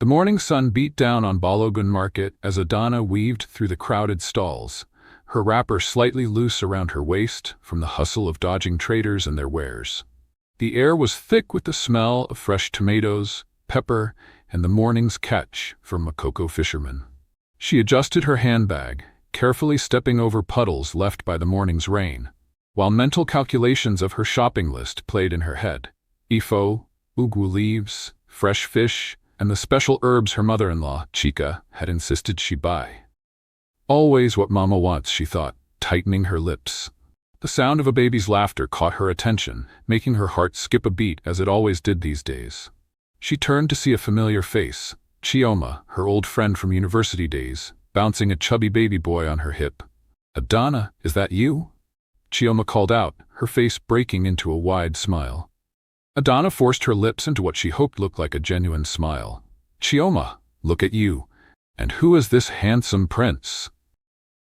The morning sun beat down on Balogun Market as Adana weaved through the crowded stalls, her wrapper slightly loose around her waist from the hustle of dodging traders and their wares. The air was thick with the smell of fresh tomatoes, pepper, and the morning's catch from Makoko fishermen. She adjusted her handbag, carefully stepping over puddles left by the morning's rain, while mental calculations of her shopping list played in her head. Ifo, ugu leaves, fresh fish, and the special herbs her mother-in-law, Chika, had insisted she buy. Always what Mama wants, she thought, tightening her lips. The sound of a baby's laughter caught her attention, making her heart skip a beat as it always did these days. She turned to see a familiar face, Chioma, her old friend from university days, bouncing a chubby baby boy on her hip. "Adana, is that you?" Chioma called out, her face breaking into a wide smile. Adana forced her lips into what she hoped looked like a genuine smile. "Chioma, look at you. And who is this handsome prince?"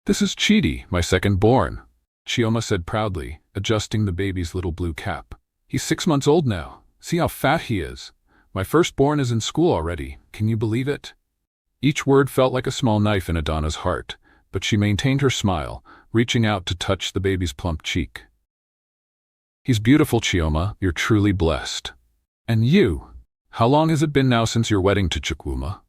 "This is Chidi, my second-born," Chioma said proudly, adjusting the baby's little blue cap. "He's 6 months old now. See how fat he is. My firstborn is in school already. Can you believe it?" Each word felt like a small knife in Adana's heart, but she maintained her smile, reaching out to touch the baby's plump cheek. "He's beautiful, Chioma. You're truly blessed." "And you? How long has it been now since your wedding to Chukwuma?"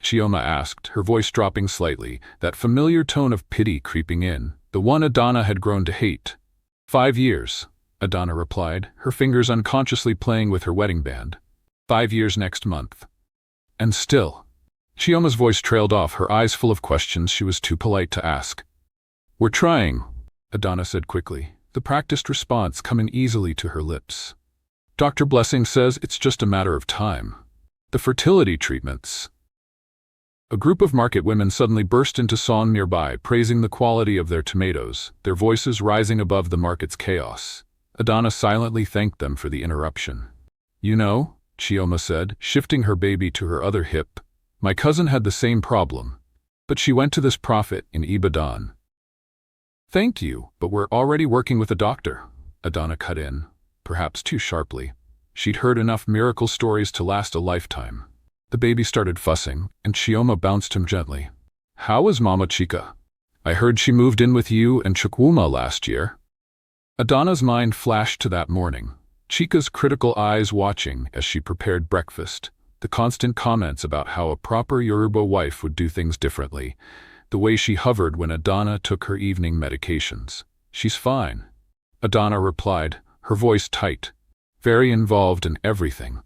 Chioma asked, her voice dropping slightly, that familiar tone of pity creeping in, the one Adana had grown to hate. 5 years, Adana replied, her fingers unconsciously playing with her wedding band. 5 years next month. And still. Chioma's voice trailed off, her eyes full of questions she was too polite to ask. "We're trying," Adana said quickly, the practiced response coming easily to her lips. "Dr. Blessing says it's just a matter of time. The fertility treatments." A group of market women suddenly burst into song nearby, praising the quality of their tomatoes, their voices rising above the market's chaos. Adana silently thanked them for the interruption. "You know," Chioma said, shifting her baby to her other hip, "my cousin had the same problem, but she went to this prophet in Ibadan." "Thank you, but we're already working with a doctor," Adana cut in, perhaps too sharply. She'd heard enough miracle stories to last a lifetime. The baby started fussing, and Chioma bounced him gently. "How is Mama Chika? I heard she moved in with you and Chukwuma last year." Adana's mind flashed to that morning, Chika's critical eyes watching as she prepared breakfast, the constant comments about how a proper Yoruba wife would do things differently, the way she hovered when Adana took her evening medications. "She's fine," Adana replied, her voice tight. "Very involved in everything."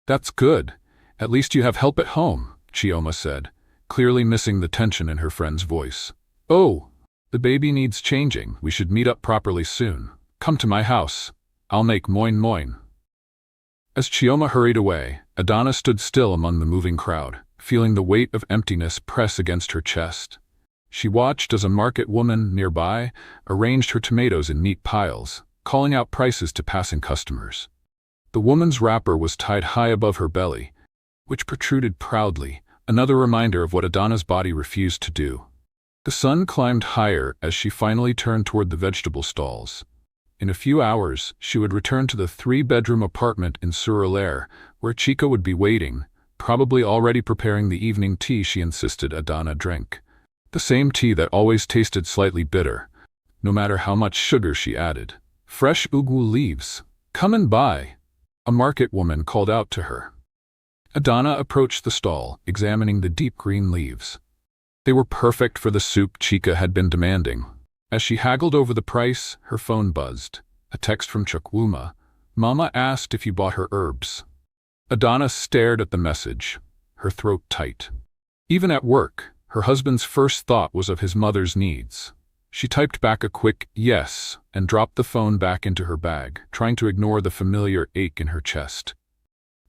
"That's good. At least you have help at home," Chioma said, clearly missing the tension in her friend's voice. "Oh, the baby needs changing. We should meet up properly soon. Come to my house. I'll make moin moin." As Chioma hurried away, Adana stood still among the moving crowd, feeling the weight of emptiness press against her chest. She watched as a market woman nearby arranged her tomatoes in neat piles, calling out prices to passing customers. The woman's wrapper was tied high above her belly, which protruded proudly, another reminder of what Adana's body refused to do. The sun climbed higher as she finally turned toward the vegetable stalls. In a few hours, she would return to the 3-bedroom apartment in Surulere, where Chika would be waiting, probably already preparing the evening tea she insisted Adana drink. The same tea that always tasted slightly bitter, no matter how much sugar she added. "Fresh ugu leaves. Come and buy," a market woman called out to her. Adana approached the stall, examining the deep green leaves. They were perfect for the soup Chika had been demanding. As she haggled over the price, her phone buzzed. A text from Chukwuma. "Mama asked if you bought her herbs." Adana stared at the message, her throat tight. Even at work, her husband's first thought was of his mother's needs. She typed back a quick yes and dropped the phone back into her bag, trying to ignore the familiar ache in her chest.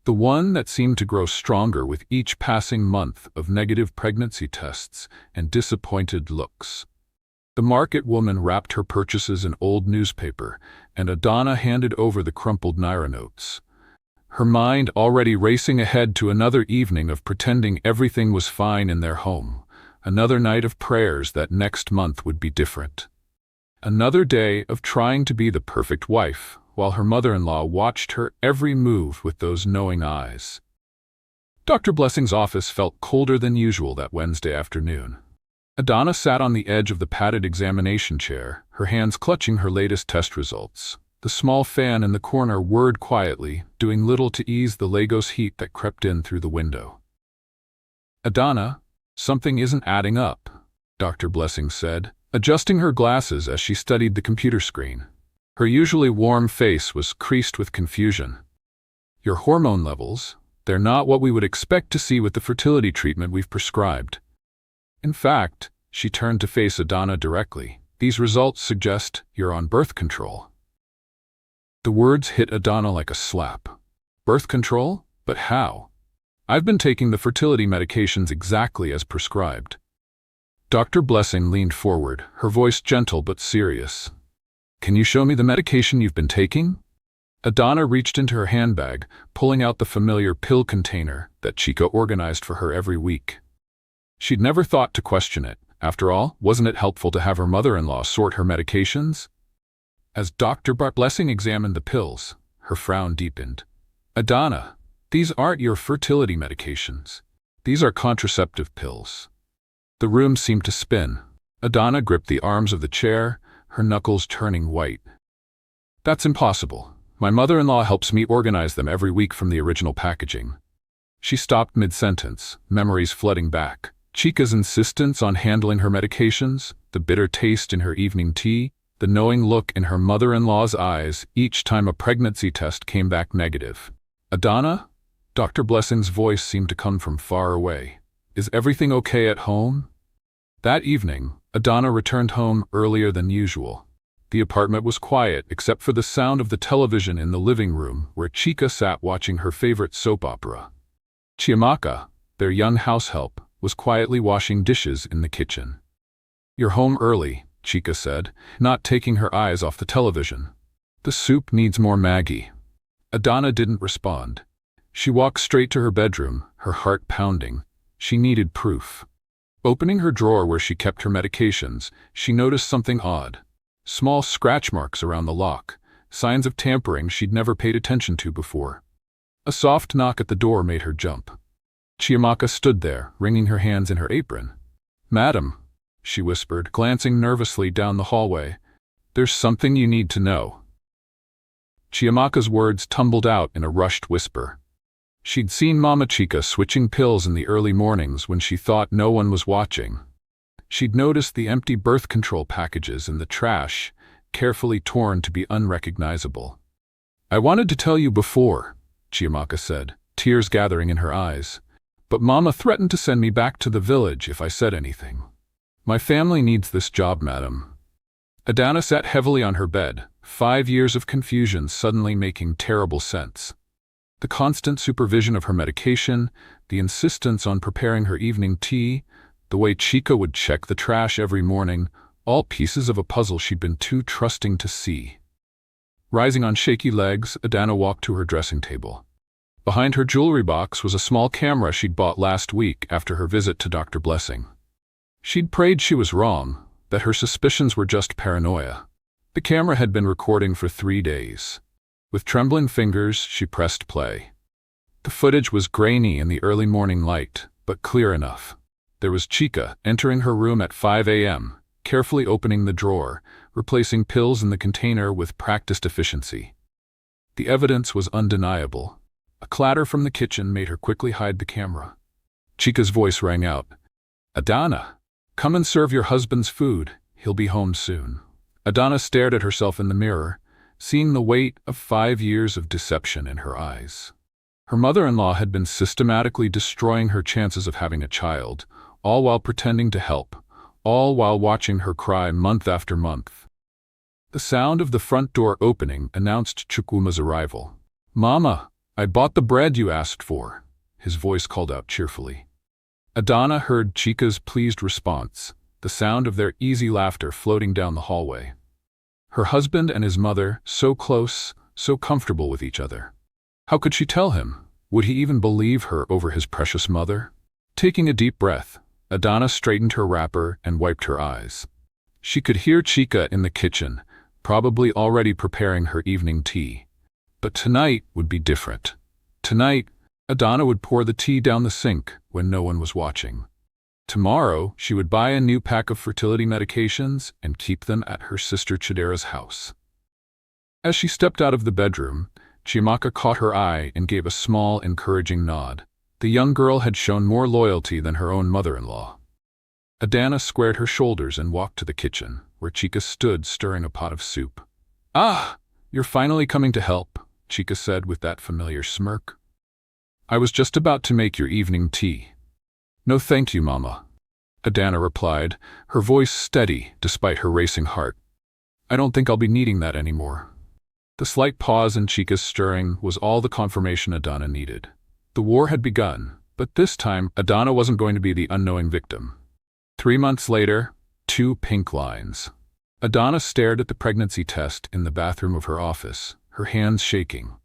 The one that seemed to grow stronger with each passing month of negative pregnancy tests and disappointed looks. The market woman wrapped her purchases in old newspaper, and Adana handed over the crumpled Naira notes. Her mind already racing ahead to another evening of pretending everything was fine in their home, another night of prayers that next month would be different. Another day of trying to be the perfect wife, while her mother-in-law watched her every move with those knowing eyes. Dr. Blessing's office felt colder than usual that Wednesday afternoon. Adana sat on the edge of the padded examination chair, her hands clutching her latest test results. The small fan in the corner whirred quietly, doing little to ease the Lagos heat that crept in through the window. "Adana, something isn't adding up," Dr. Blessing said, adjusting her glasses as she studied the computer screen. Her usually warm face was creased with confusion. "Your hormone levels, they're not what we would expect to see with the fertility treatment we've prescribed. In fact," she turned to face Adana directly, "these results suggest you're on birth control." The words hit Adana like a slap. "Birth control? But how? I've been taking the fertility medications exactly as prescribed." Dr. Blessing leaned forward, her voice gentle but serious. "Can you show me the medication you've been taking?" Adana reached into her handbag, pulling out the familiar pill container that Chica organized for her every week. She'd never thought to question it. After all, wasn't it helpful to have her mother-in-law sort her medications? As Dr. Blessing examined the pills, her frown deepened. "Adana, these aren't your fertility medications. These are contraceptive pills." The room seemed to spin. Adana gripped the arms of the chair, her knuckles turning white. "That's impossible. My mother-in-law helps me organize them every week from the original packaging." She stopped mid-sentence, memories flooding back. Chica's insistence on handling her medications, the bitter taste in her evening tea, the knowing look in her mother-in-law's eyes each time a pregnancy test came back negative. "Adana?" Dr. Blessing's voice seemed to come from far away. "Is everything okay at home?" That evening, Adana returned home earlier than usual. The apartment was quiet except for the sound of the television in the living room where Chica sat watching her favorite soap opera. Chiamaka, their young house help, was quietly washing dishes in the kitchen. "You're home early," Chica said, not taking her eyes off the television. "The soup needs more Maggi." Adana didn't respond. She walked straight to her bedroom, her heart pounding. She needed proof. Opening her drawer where she kept her medications, she noticed something odd. Small scratch marks around the lock, signs of tampering she'd never paid attention to before. A soft knock at the door made her jump. Chiamaka stood there, wringing her hands in her apron. "Madam," she whispered, glancing nervously down the hallway, "there's something you need to know." Chiamaka's words tumbled out in a rushed whisper. She'd seen Mama Chica switching pills in the early mornings when she thought no one was watching. She'd noticed the empty birth control packages in the trash, carefully torn to be unrecognizable. "I wanted to tell you before," Chiamaka said, tears gathering in her eyes, "but Mama threatened to send me back to the village if I said anything. My family needs this job, madam." Adana sat heavily on her bed, 5 years of confusion suddenly making terrible sense. The constant supervision of her medication, the insistence on preparing her evening tea, the way Chica would check the trash every morning, all pieces of a puzzle she'd been too trusting to see. Rising on shaky legs, Adana walked to her dressing table. Behind her jewelry box was a small camera she'd bought last week after her visit to Dr. Blessing. She'd prayed she was wrong, that her suspicions were just paranoia. The camera had been recording for 3 days. With trembling fingers, she pressed play. The footage was grainy in the early morning light, but clear enough. There was Chica entering her room at 5 a.m., carefully opening the drawer, replacing pills in the container with practiced efficiency. The evidence was undeniable. A clatter from the kitchen made her quickly hide the camera. Chica's voice rang out. "Adana, come and serve your husband's food. He'll be home soon." Adana stared at herself in the mirror, seeing the weight of 5 years of deception in her eyes. Her mother-in-law had been systematically destroying her chances of having a child, all while pretending to help, all while watching her cry month after month. The sound of the front door opening announced Chukwuma's arrival. "Mama, I bought the bread you asked for," his voice called out cheerfully. Adana heard Chica's pleased response, the sound of their easy laughter floating down the hallway. Her husband and his mother, so close, so comfortable with each other. How could she tell him? Would he even believe her over his precious mother? Taking a deep breath, Adana straightened her wrapper and wiped her eyes. She could hear Chica in the kitchen, probably already preparing her evening tea. But tonight would be different. Tonight, Adana would pour the tea down the sink when no one was watching. Tomorrow, she would buy a new pack of fertility medications and keep them at her sister Chidera's house. As she stepped out of the bedroom, Chiamaka caught her eye and gave a small, encouraging nod. The young girl had shown more loyalty than her own mother-in-law. Adana squared her shoulders and walked to the kitchen, where Chika stood stirring a pot of soup. "Ah, you're finally coming to help," Chika said with that familiar smirk. "I was just about to make your evening tea." "No thank you, Mama," Adana replied, her voice steady despite her racing heart. "I don't think I'll be needing that anymore." The slight pause in Chika's stirring was all the confirmation Adana needed. The war had begun, but this time Adana wasn't going to be the unknowing victim. 3 months later, 2 pink lines. Adana stared at the pregnancy test in the bathroom of her office, her hands shaking.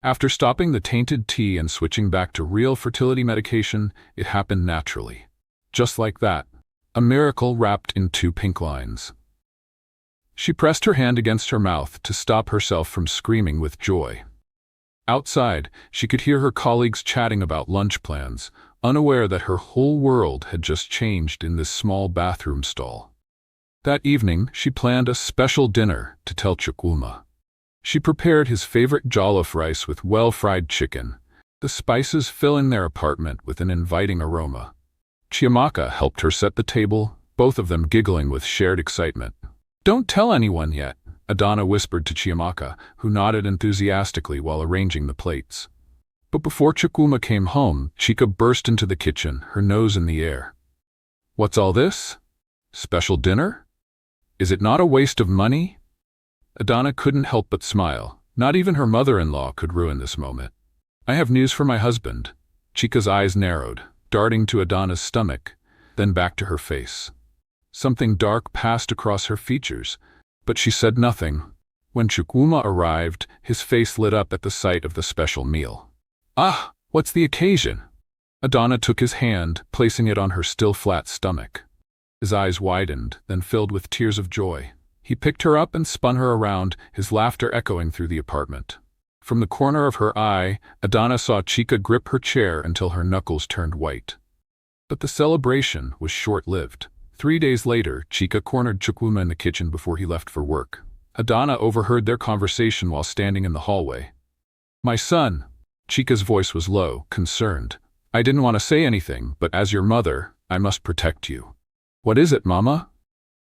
After stopping the tainted tea and switching back to real fertility medication, it happened naturally. Just like that, a miracle wrapped in 2 pink lines. She pressed her hand against her mouth to stop herself from screaming with joy. Outside, she could hear her colleagues chatting about lunch plans, unaware that her whole world had just changed in this small bathroom stall. That evening, she planned a special dinner to tell Chukwuma. She prepared his favorite jollof rice with well-fried chicken, the spices filling their apartment with an inviting aroma. Chiamaka helped her set the table, both of them giggling with shared excitement. "Don't tell anyone yet," Adana whispered to Chiamaka, who nodded enthusiastically while arranging the plates. But before Chukwuma came home, Chika burst into the kitchen, her nose in the air. "What's all this? Special dinner? Is it not a waste of money?" Adana couldn't help but smile. Not even her mother-in-law could ruin this moment. "I have news for my husband." Chika's eyes narrowed, darting to Adana's stomach, then back to her face. Something dark passed across her features, but she said nothing. When Chukwuma arrived, his face lit up at the sight of the special meal. "Ah, what's the occasion?" Adana took his hand, placing it on her still flat stomach. His eyes widened, then filled with tears of joy. He picked her up and spun her around, his laughter echoing through the apartment. From the corner of her eye, Adana saw Chika grip her chair until her knuckles turned white. But the celebration was short-lived. 3 days later, Chika cornered Chukwuma in the kitchen before he left for work. Adana overheard their conversation while standing in the hallway. "My son," Chika's voice was low, concerned. "I didn't want to say anything, but as your mother, I must protect you." "What is it, Mama?"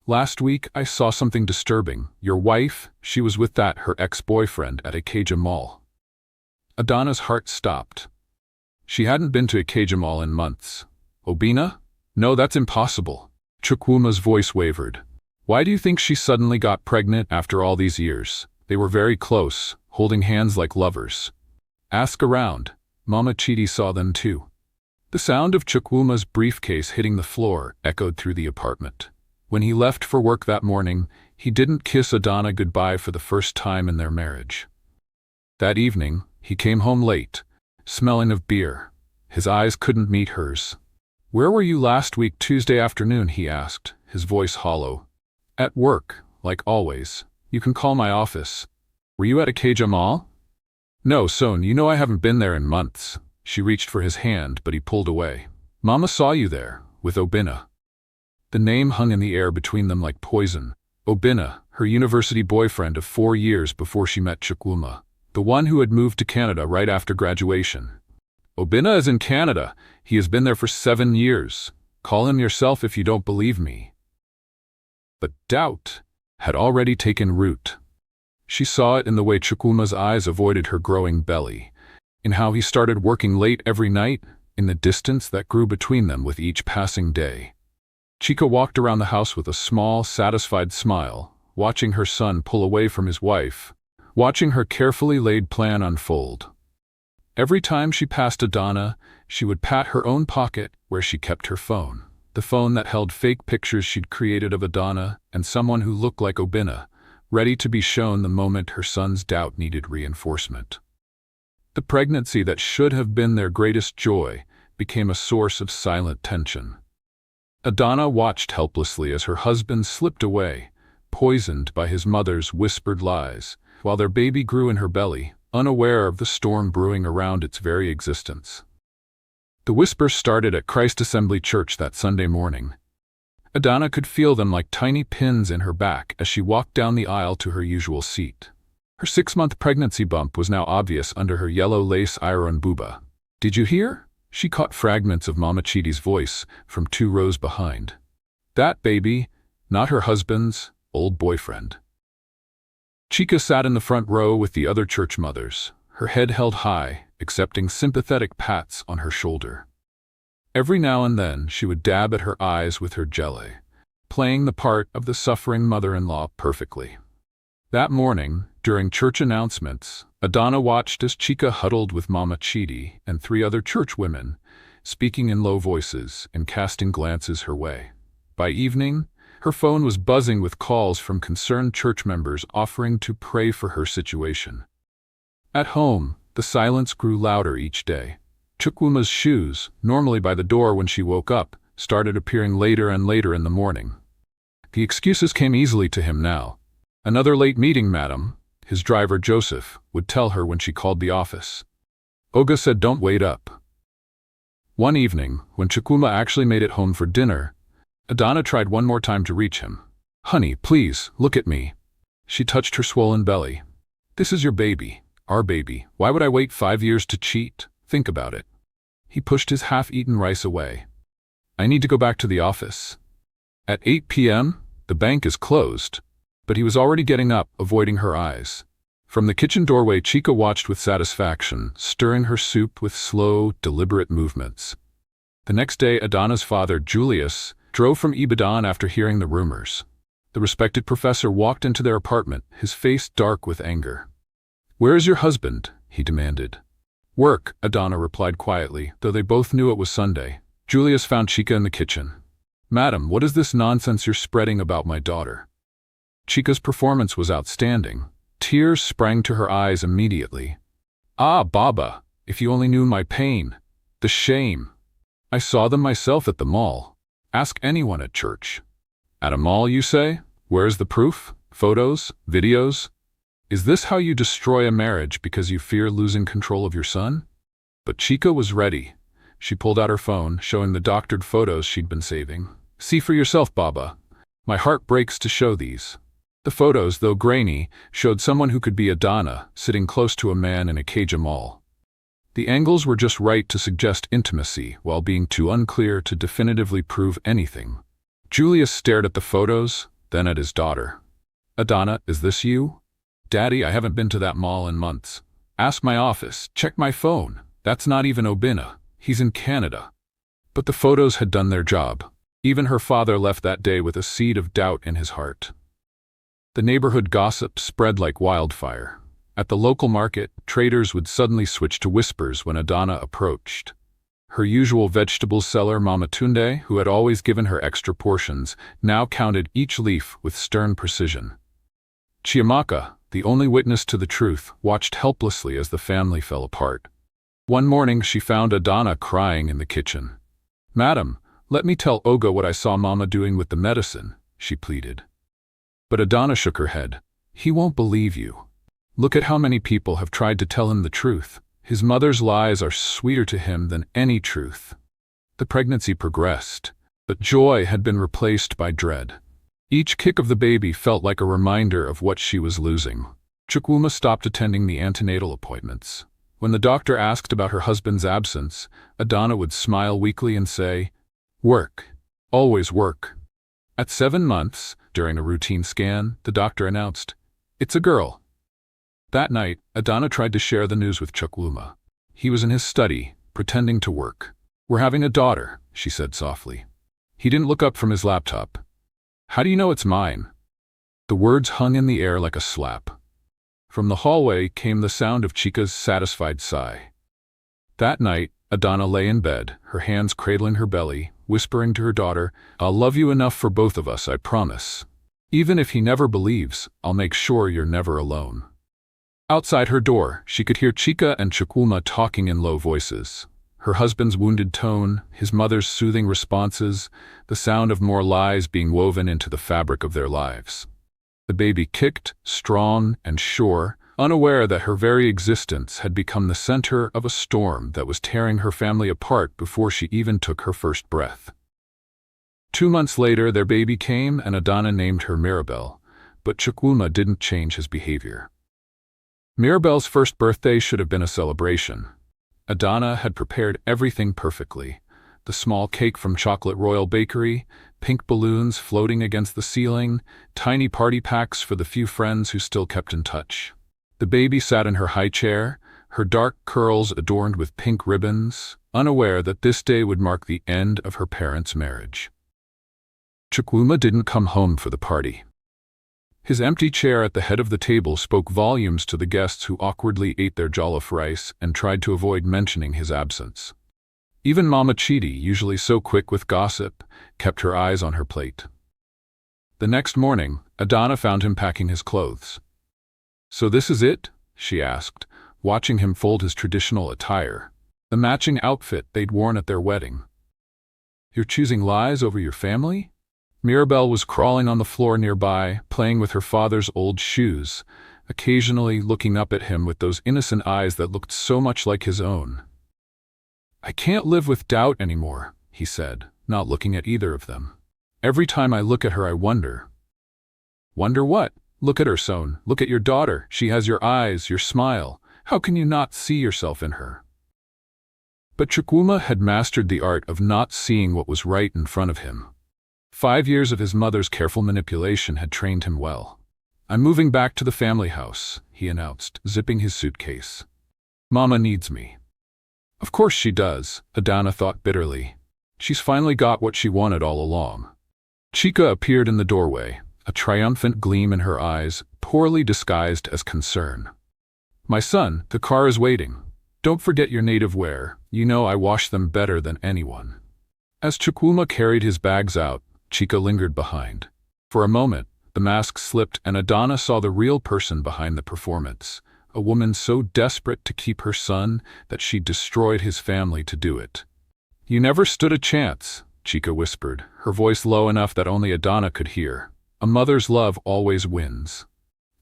"Last week, I saw something disturbing. Your wife, she was with her ex-boyfriend at Ikeja Mall." Adana's heart stopped. She hadn't been to Ikeja Mall in months. "Obina? No, that's impossible." Chukwuma's voice wavered. "Why do you think she suddenly got pregnant after all these years? They were very close, holding hands like lovers." "Ask around." Mama Chidi saw them too. The sound of Chukwuma's briefcase hitting the floor echoed through the apartment. When he left for work that morning, he didn't kiss Adana goodbye for the first time in their marriage. That evening, he came home late, smelling of beer. His eyes couldn't meet hers. "Where were you last week Tuesday afternoon?" he asked, his voice hollow. "At work, like always. You can call my office." "Were you at Ikeja Mall?" "No, Son, you know I haven't been there in months." She reached for his hand, but he pulled away. "Mama saw you there, with Obina." The name hung in the air between them like poison. Obina, her university boyfriend of 4 years before she met Chukwuma. The one who had moved to Canada right after graduation. "Obina is in Canada. He has been there for 7 years. Call him yourself if you don't believe me." But doubt had already taken root. She saw it in the way Chukwuma's eyes avoided her growing belly, in how he started working late every night, in the distance that grew between them with each passing day. Chika walked around the house with a small, satisfied smile, watching her son pull away from his wife, watching her carefully laid plan unfold. Every time she passed Adana, she would pat her own pocket where she kept her phone, the phone that held fake pictures she'd created of Adana and someone who looked like Obina, ready to be shown the moment her son's doubt needed reinforcement. The pregnancy that should have been their greatest joy became a source of silent tension. Adana watched helplessly as her husband slipped away, poisoned by his mother's whispered lies, while their baby grew in her belly, unaware of the storm brewing around its very existence. The whispers started at Christ Assembly Church that Sunday morning. Adana could feel them like tiny pins in her back as she walked down the aisle to her usual seat. Her 6-month pregnancy bump was now obvious under her yellow lace iron buba. "Did you hear?" She caught fragments of Mama Chidi's voice from 2 rows behind. That baby, not her husband's, old boyfriend. Chica sat in the front row with the other church mothers, her head held high, accepting sympathetic pats on her shoulder. Every now and then she would dab at her eyes with her jelly, playing the part of the suffering mother-in-law perfectly. That morning, during church announcements, Adana watched as Chica huddled with Mama Chidi and 3 other church women, speaking in low voices and casting glances her way. By evening, her phone was buzzing with calls from concerned church members offering to pray for her situation. At home, the silence grew louder each day. Chukwuma's shoes, normally by the door when she woke up, started appearing later and later in the morning. The excuses came easily to him now. "Another late meeting, madam," his driver Joseph would tell her when she called the office. Oga said don't wait up. One evening, when Chukwuma actually made it home for dinner, Adana tried one more time to reach him. "Honey, please, look at me." She touched her swollen belly. "This is your baby, our baby. Why would I wait 5 years to cheat? Think about it." He pushed his half-eaten rice away. "I need to go back to the office. At 8 p.m., the bank is closed." But he was already getting up, avoiding her eyes. From the kitchen doorway, Chica watched with satisfaction, stirring her soup with slow, deliberate movements. The next day, Adana's father, Julius, drove from Ibadan after hearing the rumors. The respected professor walked into their apartment, his face dark with anger. "Where is your husband?" he demanded. "Work," Adana replied quietly, though they both knew it was Sunday. Julius found Chica in the kitchen. "Madam, what is this nonsense you're spreading about my daughter?" Chica's performance was outstanding. Tears sprang to her eyes immediately. "Ah, Baba, if you only knew my pain, the shame. I saw them myself at the mall. Ask anyone at church." "At a mall, you say? Where's the proof? Photos? Videos? Is this how you destroy a marriage because you fear losing control of your son?" But Chica was ready. She pulled out her phone, showing the doctored photos she'd been saving. "See for yourself, Baba. My heart breaks to show these." The photos, though grainy, showed someone who could be Adana, sitting close to a man in a Keja mall. The angles were just right to suggest intimacy, while being too unclear to definitively prove anything. Julius stared at the photos, then at his daughter. "Adana, is this you?" "Daddy, I haven't been to that mall in months. Ask my office, check my phone. That's not even Obina. He's in Canada." But the photos had done their job. Even her father left that day with a seed of doubt in his heart. The neighborhood gossip spread like wildfire. At the local market, traders would suddenly switch to whispers when Adana approached. Her usual vegetable seller, Mama Tunde, who had always given her extra portions, now counted each leaf with stern precision. Chiamaka, the only witness to the truth, watched helplessly as the family fell apart. One morning she found Adana crying in the kitchen. "Madam, let me tell Oga what I saw Mama doing with the medicine," she pleaded. But Adana shook her head. "He won't believe you. Look at how many people have tried to tell him the truth. His mother's lies are sweeter to him than any truth." The pregnancy progressed, but joy had been replaced by dread. Each kick of the baby felt like a reminder of what she was losing. Chukwuma stopped attending the antenatal appointments. When the doctor asked about her husband's absence, Adana would smile weakly and say, "Work. Always work." At 7 months, during a routine scan, the doctor announced, "It's a girl." That night, Adana tried to share the news with Chukwuma. He was in his study, pretending to work. "We're having a daughter," she said softly. He didn't look up from his laptop. "How do you know it's mine?" The words hung in the air like a slap. From the hallway came the sound of Chica's satisfied sigh. That night, Adana lay in bed, her hands cradling her belly, whispering to her daughter, "I'll love you enough for both of us, I promise. Even if he never believes, I'll make sure you're never alone." Outside her door, she could hear Chica and Chukwuma talking in low voices. Her husband's wounded tone, his mother's soothing responses, the sound of more lies being woven into the fabric of their lives. The baby kicked, strong and sure, unaware that her very existence had become the center of a storm that was tearing her family apart before she even took her first breath. 2 months later, their baby came, and Adana named her Mirabelle, but Chukwuma didn't change his behavior. Mirabelle's first birthday should have been a celebration. Adana had prepared everything perfectly. The small cake from Chocolate Royal Bakery, pink balloons floating against the ceiling, tiny party packs for the few friends who still kept in touch. The baby sat in her high chair, her dark curls adorned with pink ribbons, unaware that this day would mark the end of her parents' marriage. Chukwuma didn't come home for the party. His empty chair at the head of the table spoke volumes to the guests who awkwardly ate their jollof rice and tried to avoid mentioning his absence. Even Mama Chidi, usually so quick with gossip, kept her eyes on her plate. The next morning, Adana found him packing his clothes. "So this is it?" she asked, watching him fold his traditional attire, the matching outfit they'd worn at their wedding. "You're choosing lies over your family?" Mirabelle was crawling on the floor nearby, playing with her father's old shoes, occasionally looking up at him with those innocent eyes that looked so much like his own. "I can't live with doubt anymore," he said, not looking at either of them. "Every time I look at her, I wonder." "Wonder what? Look at her, son. Look at your daughter. She has your eyes, your smile. How can you not see yourself in her?" But Chukwuma had mastered the art of not seeing what was right in front of him. 5 years of his mother's careful manipulation had trained him well. "I'm moving back to the family house," he announced, zipping his suitcase. "Mama needs me." "Of course she does," Adana thought bitterly. "She's finally got what she wanted all along." Chika appeared in the doorway, a triumphant gleam in her eyes, poorly disguised as concern. "My son, the car is waiting. Don't forget your native wear. You know I wash them better than anyone." As Chukwuma carried his bags out, Chika lingered behind. For a moment, the mask slipped and Adana saw the real person behind the performance, a woman so desperate to keep her son that she destroyed his family to do it. "You never stood a chance," Chika whispered, her voice low enough that only Adana could hear. "A mother's love always wins."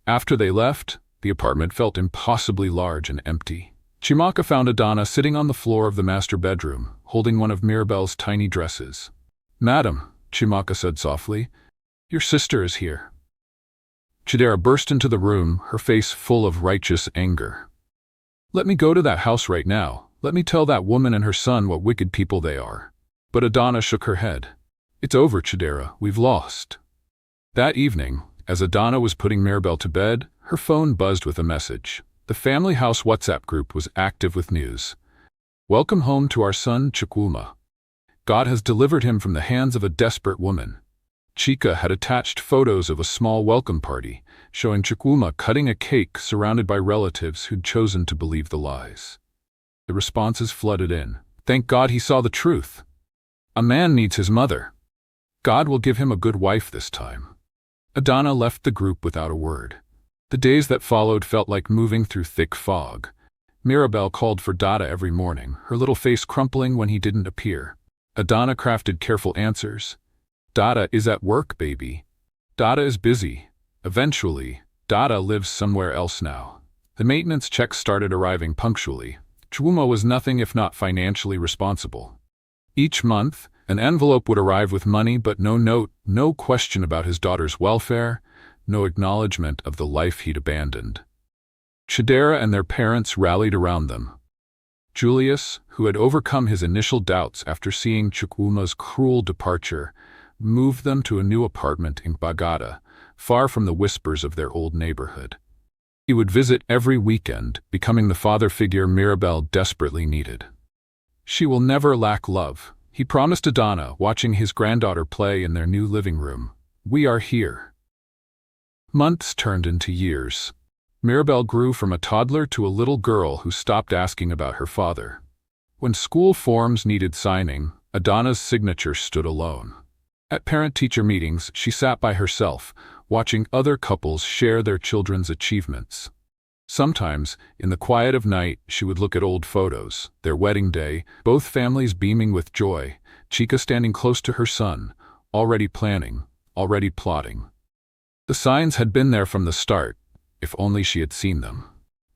After they left, the apartment felt impossibly large and empty. Chimaka found Adana sitting on the floor of the master bedroom, holding one of Mirabelle's tiny dresses. "Madam," Chimaka said softly, "your sister is here." Chidera burst into the room, her face full of righteous anger. "Let me go to that house right now. Let me tell that woman and her son what wicked people they are." But Adana shook her head. "It's over, Chidera. We've lost." That evening, as Adana was putting Mirabelle to bed, her phone buzzed with a message. The family house WhatsApp group was active with news. "Welcome home to our son, Chukwuma. God has delivered him from the hands of a desperate woman." Chika had attached photos of a small welcome party, showing Chukwuma cutting a cake surrounded by relatives who'd chosen to believe the lies. The responses flooded in. "Thank God he saw the truth. A man needs his mother. God will give him a good wife this time." Adana left the group without a word. The days that followed felt like moving through thick fog. Mirabelle called for Dada every morning, her little face crumpling when he didn't appear. Adana crafted careful answers. "Dada is at work, baby. Dada is busy. Eventually, Dada lives somewhere else now." The maintenance checks started arriving punctually. Chukwuma was nothing if not financially responsible. Each month, an envelope would arrive with money but no note, no question about his daughter's welfare, no acknowledgement of the life he'd abandoned. Chidera and their parents rallied around them. Julius, who had overcome his initial doubts after seeing Chukwuma's cruel departure, moved them to a new apartment in Bagada, far from the whispers of their old neighborhood. He would visit every weekend, becoming the father figure Mirabelle desperately needed. "She will never lack love," he promised Adana, watching his granddaughter play in their new living room. "We are here." Months turned into years. Mirabelle grew from a toddler to a little girl who stopped asking about her father. When school forms needed signing, Adana's signature stood alone. At parent-teacher meetings, she sat by herself, watching other couples share their children's achievements. Sometimes, in the quiet of night, she would look at old photos, their wedding day, both families beaming with joy, Chika standing close to her son, already planning, already plotting. The signs had been there from the start. If only she had seen them.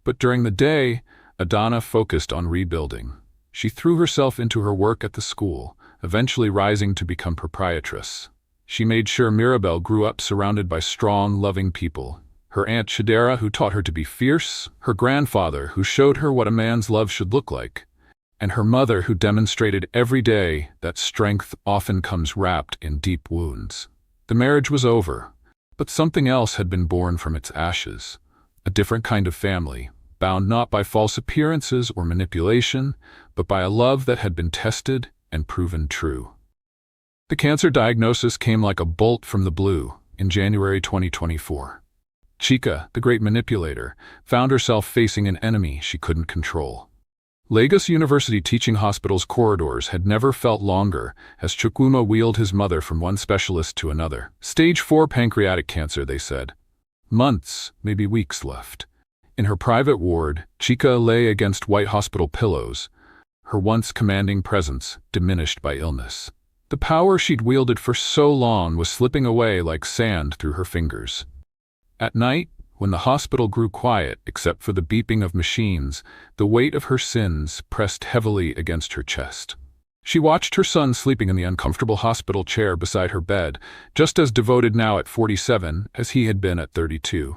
But during the day, Adana focused on rebuilding. She threw herself into her work at the school, eventually rising to become proprietress. She made sure Mirabel grew up surrounded by strong, loving people. Her aunt Shadera, who taught her to be fierce, her grandfather, who showed her what a man's love should look like, and her mother, who demonstrated every day that strength often comes wrapped in deep wounds. The marriage was over, but something else had been born from its ashes. A different kind of family, bound not by false appearances or manipulation, but by a love that had been tested and proven true. The cancer diagnosis came like a bolt from the blue in January 2024. Chica, the great manipulator, found herself facing an enemy she couldn't control. Lagos University Teaching Hospital's corridors had never felt longer as Chukwuma wheeled his mother from one specialist to another. Stage 4 pancreatic cancer, they said. Months, maybe weeks left. In her private ward, Chica lay against white hospital pillows, her once commanding presence diminished by illness. The power she'd wielded for so long was slipping away like sand through her fingers. At night, when the hospital grew quiet except for the beeping of machines, the weight of her sins pressed heavily against her chest. She watched her son sleeping in the uncomfortable hospital chair beside her bed, just as devoted now at 47 as he had been at 32.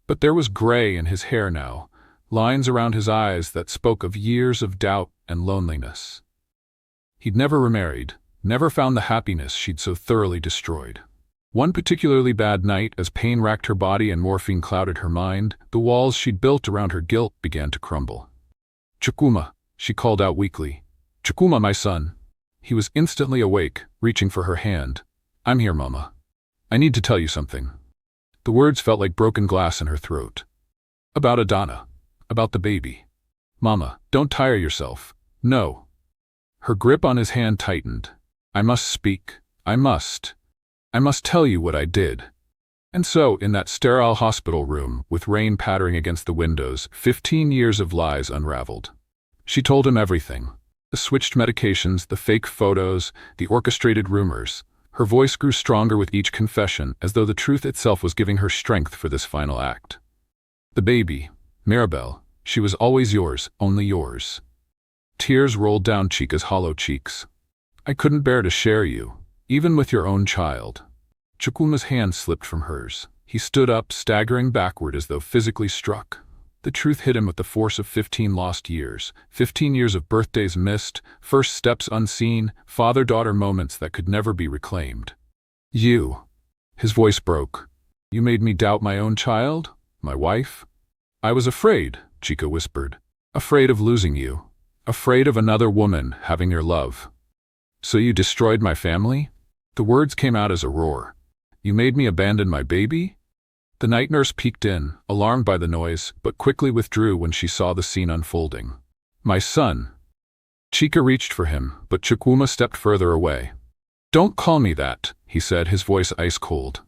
But there was gray in his hair now, lines around his eyes that spoke of years of doubt and loneliness. He'd never remarried, never found the happiness she'd so thoroughly destroyed. One particularly bad night, as pain racked her body and morphine clouded her mind, the walls she'd built around her guilt began to crumble. "Chukwuma," she called out weakly. "Chukwuma, my son." He was instantly awake, reaching for her hand. "I'm here, Mama. I need to tell you something." The words felt like broken glass in her throat. "About Adana. About the baby. Mama, don't tire yourself. No." Her grip on his hand tightened. "I must speak. I must tell you what I did." And so, in that sterile hospital room, with rain pattering against the windows, 15 years of lies unraveled. She told him everything. The switched medications, the fake photos, the orchestrated rumors. Her voice grew stronger with each confession, as though the truth itself was giving her strength for this final act. "The baby, Mirabel, she was always yours, only yours." Tears rolled down Chica's hollow cheeks. "I couldn't bear to share you, even with your own child." Chukwuma's hand slipped from hers. He stood up, staggering backward as though physically struck. The truth hit him with the force of 15 lost years, 15 years of birthdays missed, first steps unseen, father-daughter moments that could never be reclaimed. "You." His voice broke. "You made me doubt my own child, my wife." "I was afraid," Chica whispered. "Afraid of losing you. Afraid of another woman having your love." "So you destroyed my family?" The words came out as a roar. "You made me abandon my baby?" The night nurse peeked in, alarmed by the noise, but quickly withdrew when she saw the scene unfolding. "My son." Chica reached for him, but Chukwuma stepped further away. "Don't call me that," he said, his voice ice-cold.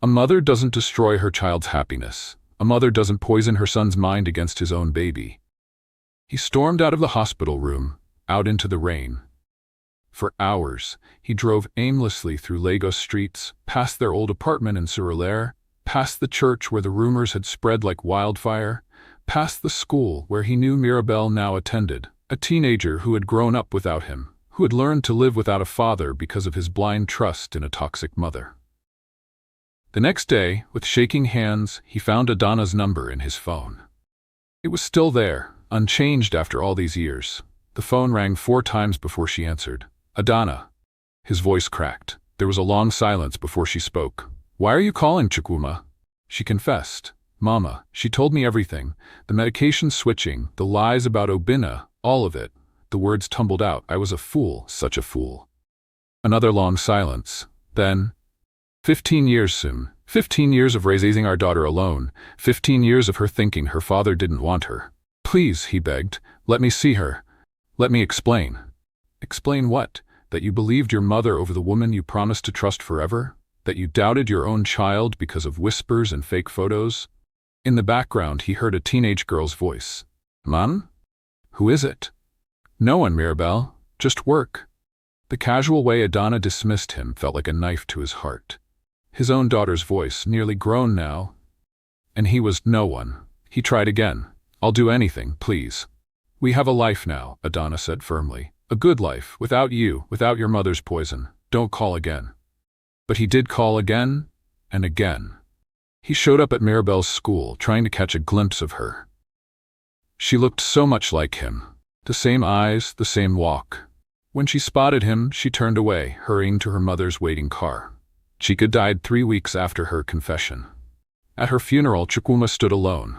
"A mother doesn't destroy her child's happiness. A mother doesn't poison her son's mind against his own baby." He stormed out of the hospital room, out into the rain. For hours, he drove aimlessly through Lagos streets, past their old apartment in Surulere, past the church where the rumors had spread like wildfire, past the school where he knew Mirabel now attended, a teenager who had grown up without him, who had learned to live without a father because of his blind trust in a toxic mother. The next day, with shaking hands, he found Adana's number in his phone. It was still there, unchanged after all these years. The phone rang 4 times before she answered. "Adana." His voice cracked. There was a long silence before she spoke. "Why are you calling, Chukwuma?" She confessed. "Mama, she told me everything. The medication switching, the lies about Obina, all of it." The words tumbled out. "I was a fool, such a fool." Another long silence. Then, 15 years soon. 15 years of raising our daughter alone. 15 years of her thinking her father didn't want her. "Please," he begged, "let me see her. Let me explain." "Explain what? That you believed your mother over the woman you promised to trust forever? That you doubted your own child because of whispers and fake photos?" In the background, he heard a teenage girl's voice. "Man? Who is it?" "No one, Mirabel. Just work." The casual way Adana dismissed him felt like a knife to his heart. His own daughter's voice, nearly grown now. And he was no one. He tried again. "I'll do anything, please." "We have a life now," Adana said firmly. "A good life, without you, without your mother's poison. Don't call again." But he did call again and again. He showed up at Mirabelle's school, trying to catch a glimpse of her. She looked so much like him. The same eyes, the same walk. When she spotted him, she turned away, hurrying to her mother's waiting car. Chika died 3 weeks after her confession. At her funeral, Chukwuma stood alone.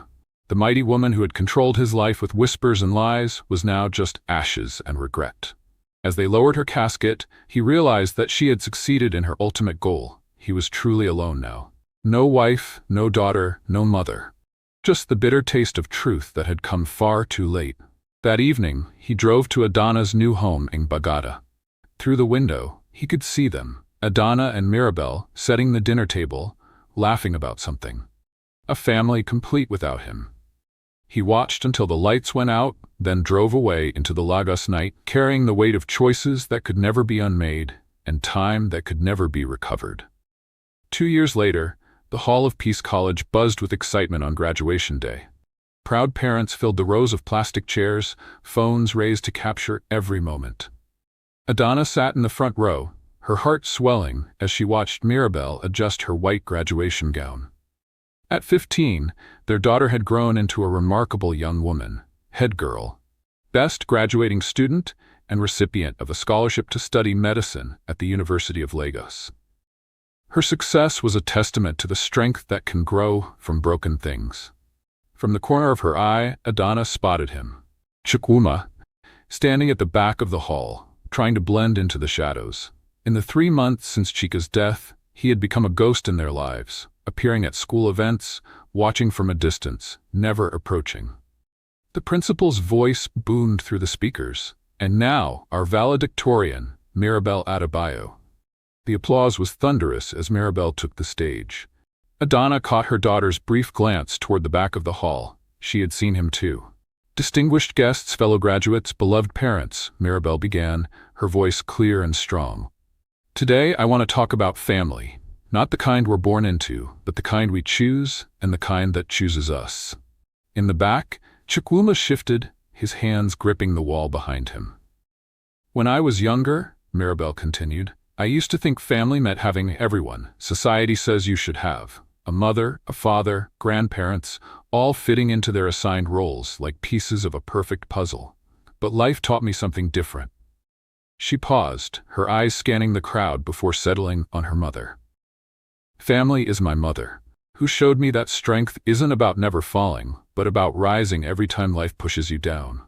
The mighty woman who had controlled his life with whispers and lies was now just ashes and regret. As they lowered her casket, he realized that she had succeeded in her ultimate goal. He was truly alone now. No wife, no daughter, no mother. Just the bitter taste of truth that had come far too late. That evening, he drove to Adana's new home in Bagada. Through the window, he could see them, Adana and Mirabelle, setting the dinner table, laughing about something. A family complete without him. He watched until the lights went out, then drove away into the Lagos night, carrying the weight of choices that could never be unmade and time that could never be recovered. 2 years later, the Hall of Peace College buzzed with excitement on graduation day. Proud parents filled the rows of plastic chairs, phones raised to capture every moment. Adana sat in the front row, her heart swelling as she watched Mirabelle adjust her white graduation gown. At 15, their daughter had grown into a remarkable young woman, head girl, best graduating student, and recipient of a scholarship to study medicine at the University of Lagos. Her success was a testament to the strength that can grow from broken things. From the corner of her eye, Adana spotted him, Chukwuma, standing at the back of the hall, trying to blend into the shadows. In the 3 months since Chika's death, he had become a ghost in their lives, appearing at school events, watching from a distance, never approaching. The principal's voice boomed through the speakers, and now our valedictorian, Mirabelle Adebayo. The applause was thunderous as Mirabelle took the stage. Adana caught her daughter's brief glance toward the back of the hall. She had seen him too. "Distinguished guests, fellow graduates, beloved parents," Mirabelle began, her voice clear and strong. "Today I want to talk about family. Not the kind we're born into, but the kind we choose and the kind that chooses us." In the back, Chukwuma shifted, his hands gripping the wall behind him. "When I was younger," Mirabelle continued, "I used to think family meant having everyone society says you should have. A mother, a father, grandparents, all fitting into their assigned roles like pieces of a perfect puzzle. But life taught me something different." She paused, her eyes scanning the crowd before settling on her mother. "Family is my mother, who showed me that strength isn't about never falling, but about rising every time life pushes you down.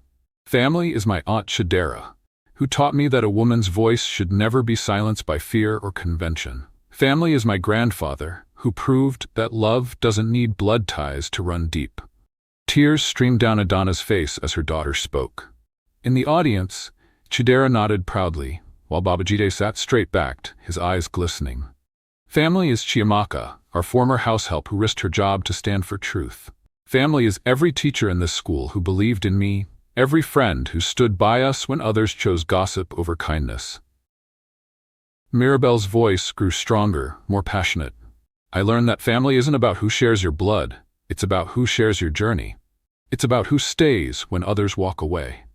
Family is my Aunt Chidera, who taught me that a woman's voice should never be silenced by fear or convention. Family is my grandfather, who proved that love doesn't need blood ties to run deep." Tears streamed down Adana's face as her daughter spoke. In the audience, Chidera nodded proudly, while Babajide sat straight-backed, his eyes glistening. "Family is Chiamaka, our former house help who risked her job to stand for truth. Family is every teacher in this school who believed in me, every friend who stood by us when others chose gossip over kindness." Mirabelle's voice grew stronger, more passionate. "I learned that family isn't about who shares your blood, it's about who shares your journey. It's about who stays when others walk away.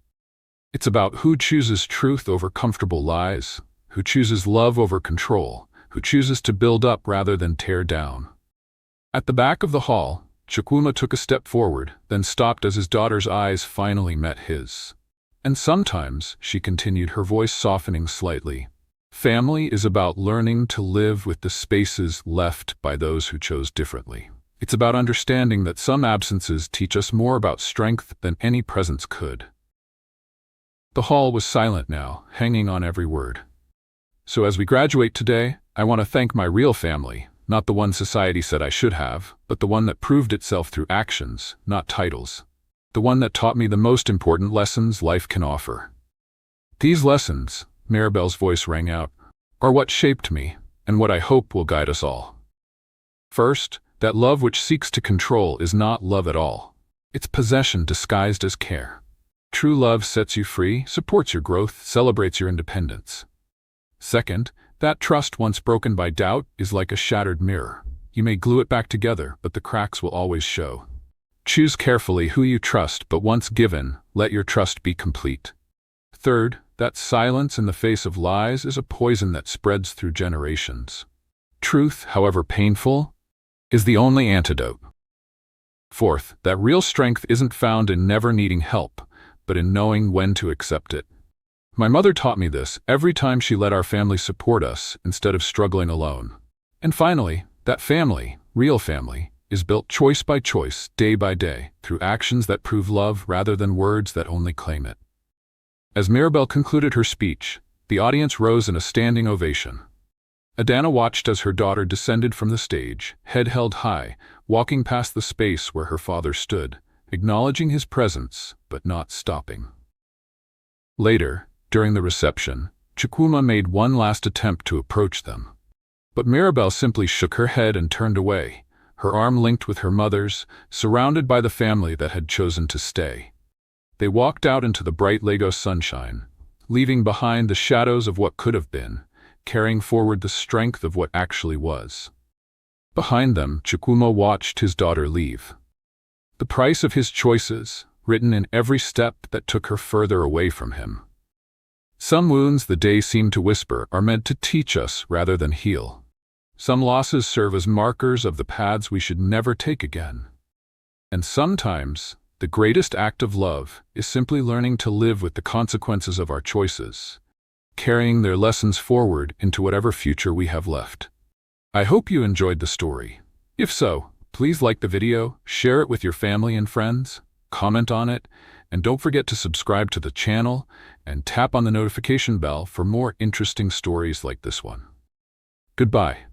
It's about who chooses truth over comfortable lies, who chooses love over control, who chooses to build up rather than tear down." At the back of the hall, Chukwuma took a step forward, then stopped as his daughter's eyes finally met his. "And sometimes," she continued, her voice softening slightly, "family is about learning to live with the spaces left by those who chose differently. It's about understanding that some absences teach us more about strength than any presence could." The hall was silent now, hanging on every word. "So as we graduate today, I want to thank my real family, not the one society said I should have, but the one that proved itself through actions, not titles. The one that taught me the most important lessons life can offer. These lessons," Mirabelle's voice rang out, "are what shaped me, and what I hope will guide us all. First, that love which seeks to control is not love at all. It's possession disguised as care. True love sets you free, supports your growth, celebrates your independence. Second, that trust once broken by doubt is like a shattered mirror. You may glue it back together, but the cracks will always show. Choose carefully who you trust, but once given, let your trust be complete. Third, that silence in the face of lies is a poison that spreads through generations. Truth, however painful, is the only antidote. Fourth, that real strength isn't found in never needing help, but in knowing when to accept it. My mother taught me this every time she let our family support us instead of struggling alone. And finally, that family, real family, is built choice by choice, day by day, through actions that prove love rather than words that only claim it. As Mirabelle concluded her speech, the audience rose in a standing ovation. Adana watched as her daughter descended from the stage, head held high, walking past the space where her father stood, acknowledging his presence, but not stopping. Later, during the reception, Chukwuma made one last attempt to approach them. But Mirabelle simply shook her head and turned away, her arm linked with her mother's, surrounded by the family that had chosen to stay. They walked out into the bright Lagos sunshine, leaving behind the shadows of what could have been, carrying forward the strength of what actually was. Behind them, Chukwuma watched his daughter leave. The price of his choices, written in every step that took her further away from him. Some wounds, the day seemed to whisper, are meant to teach us rather than heal. Some losses serve as markers of the paths we should never take again. And sometimes, the greatest act of love is simply learning to live with the consequences of our choices, carrying their lessons forward into whatever future we have left. I hope you enjoyed the story. If so, please like the video, share it with your family and friends, comment on it, and don't forget to subscribe to the channel and tap on the notification bell for more interesting stories like this one. Goodbye.